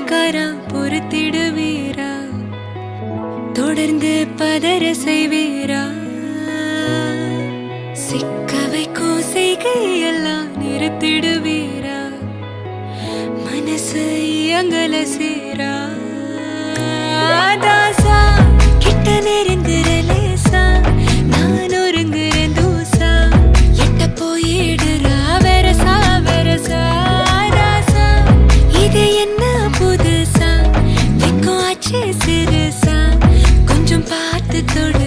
வேலைக்காரா பொறுத்திடுவீரா? தொடர்ந்து பதற செய்வீரா? சிக்க வைக்கும் செய்கையெல்லாம் நிறுத்திடுவீரா? மனசு இயங்கல சீரா? தாசா கிட்ட நெருங்குறலேசா, நான் ஒருங்குறேன் தூசா, எட்ட போயிடுறா வெரசா வெரசா. தாசா இது என்ன புதுசா, வெக்கம் ஆச்சு சிறுசா, கொஞ்சம் பார்த்து தொடு